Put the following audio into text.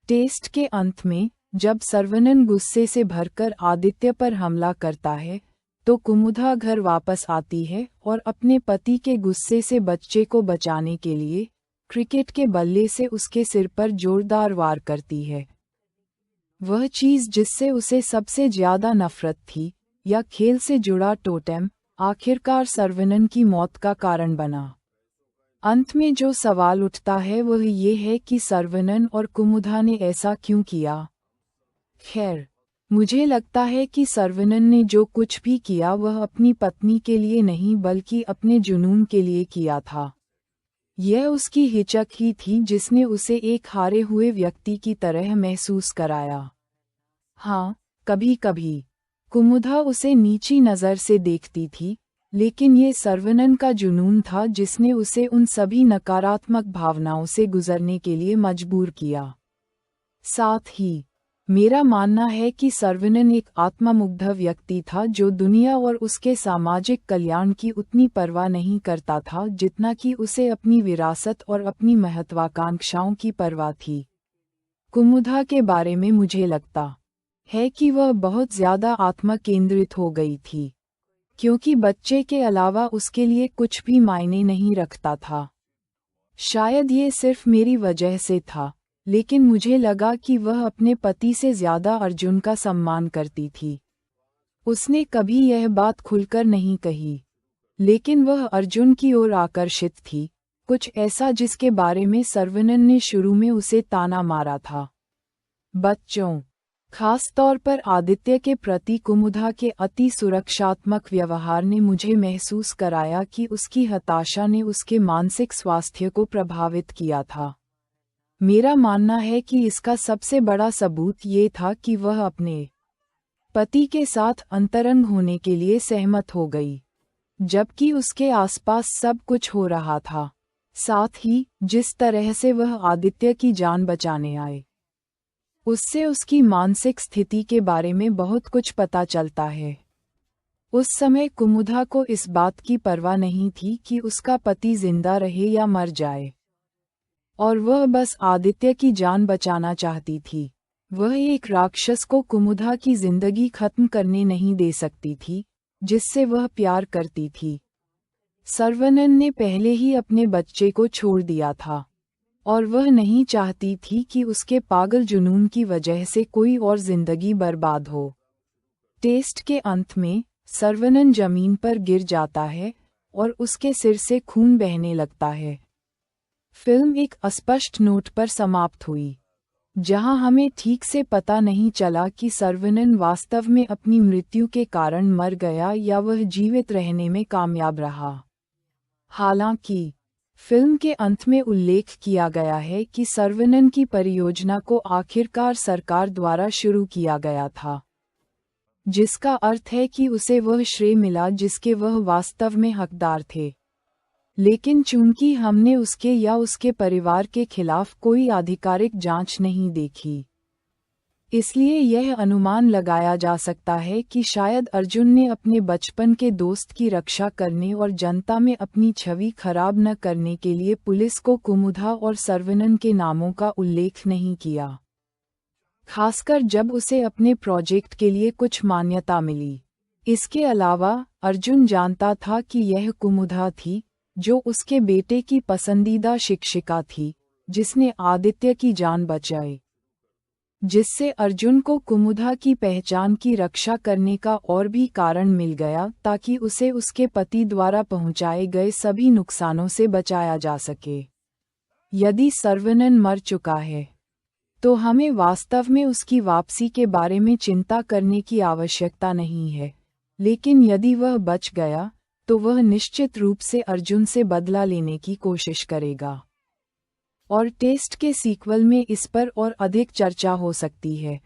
Test के अंत में, जब सर्वनन गुस्से से भरकर आदित्य पर हमला करता है, तो कुमुदा घर वापस आती है और अपने पति के गुस्से से बच्चे को बचाने के लिए क्रिकेट के बल्ले से उसके सिर पर जोरदार वार करती है। वह चीज जिससे उसे सबसे ज्यादा नफरत थी, या खेल से जुड़ा टोटेम, आखिरकार सर्वनन की मौत का कारण बना। अंत में जो सवाल उठता है वह ये है कि सर्वनन और कुमुदा ने ऐसा क्यों किया। खैर, मुझे लगता है कि सर्वनन ने जो कुछ भी किया वह अपनी पत्नी के लिए नहीं बल्कि अपने जुनून के लिए किया था। यह उसकी हिचक ही थी जिसने उसे एक हारे हुए व्यक्ति की तरह महसूस कराया। हाँ, कभी कभी कुमुदा उसे नीची नज़र से देखती थी, लेकिन ये सर्वनन का जुनून था जिसने उसे उन सभी नकारात्मक भावनाओं से गुजरने के लिए मजबूर किया। साथ ही, मेरा मानना है कि सर्वनन एक आत्ममुग्ध व्यक्ति था जो दुनिया और उसके सामाजिक कल्याण की उतनी परवाह नहीं करता था जितना कि उसे अपनी विरासत और अपनी महत्वाकांक्षाओं की परवाह थी। कुमुदा के बारे में मुझे लगता है कि वह बहुत ज्यादा आत्मकेंद्रित हो गई थी, क्योंकि बच्चे के अलावा उसके लिए कुछ भी मायने नहीं रखता था। शायद ये सिर्फ मेरी वजह से था, लेकिन मुझे लगा कि वह अपने पति से ज्यादा अर्जुन का सम्मान करती थी। उसने कभी यह बात खुलकर नहीं कही, लेकिन वह अर्जुन की ओर आकर्षित थी, कुछ ऐसा जिसके बारे में सर्वनन ने शुरू में उसे ताना मारा था। बच्चों, खास तौर पर आदित्य के प्रति कुमुदा के अति सुरक्षात्मक व्यवहार ने मुझे महसूस कराया कि उसकी हताशा ने उसके मानसिक स्वास्थ्य को प्रभावित किया था। मेरा मानना है कि इसका सबसे बड़ा सबूत ये था कि वह अपने पति के साथ अंतरंग होने के लिए सहमत हो गई, जबकि उसके आसपास सब कुछ हो रहा था। साथ ही, जिस तरह से वह आदित्य की जान बचाने आए, उससे उसकी मानसिक स्थिति के बारे में बहुत कुछ पता चलता है। उस समय कुमुदा को इस बात की परवाह नहीं थी कि उसका पति जिंदा रहे या मर जाए, और वह बस आदित्य की जान बचाना चाहती थी। वह एक राक्षस को कुमुदा की जिंदगी खत्म करने नहीं दे सकती थी, जिससे वह प्यार करती थी। सर्वनन ने पहले ही अपने बच्चे को छोड़ दिया था, और वह नहीं चाहती थी कि उसके पागल जुनून की वजह से कोई और जिंदगी बर्बाद हो। टेस्ट के अंत में, सर्वनन जमीन पर गिर जाता है, और उसके सिर से खून बहने लगता है। फिल्म एक अस्पष्ट नोट पर समाप्त हुई, जहां हमें ठीक से पता नहीं चला कि सर्वनन वास्तव में अपनी मृत्यु के कारण मर गया या वह जीवित रहने में कामयाब रहा। हालांकि, फिल्म के अंत में उल्लेख किया गया है कि सर्वनन की परियोजना को आखिरकार सरकार द्वारा शुरू किया गया था, जिसका अर्थ है कि उसे वह श्रेय मिला जिसके वह वास्तव में हकदार थे। लेकिन चूंकि हमने उसके या उसके परिवार के खिलाफ कोई आधिकारिक जांच नहीं देखी, इसलिए यह अनुमान लगाया जा सकता है कि शायद अर्जुन ने अपने बचपन के दोस्त की रक्षा करने और जनता में अपनी छवि खराब न करने के लिए पुलिस को कुमुदा और सर्वनन के नामों का उल्लेख नहीं किया, खासकर जब उसे अपने प्रोजेक्ट के लिए कुछ मान्यता मिली। इसके अलावा, अर्जुन जानता था कि यह कुमुदा थी, जो उसके बेटे की पसंदीदा शिक्षिका थी, जिसने आदित्य की जान बचाई, जिससे अर्जुन को कुमुदा की पहचान की रक्षा करने का और भी कारण मिल गया ताकि उसे उसके पति द्वारा पहुंचाए गए सभी नुकसानों से बचाया जा सके। यदि सर्वनन मर चुका है, तो हमें वास्तव में उसकी वापसी के बारे में चिंता करने की आवश्यकता नहीं है, लेकिन यदि वह बच गया, तो वह निश्चित रूप से अर्जुन से बदला लेने की कोशिश करेगा। और टेस्ट के सीक्वल में इस पर और अधिक चर्चा हो सकती है।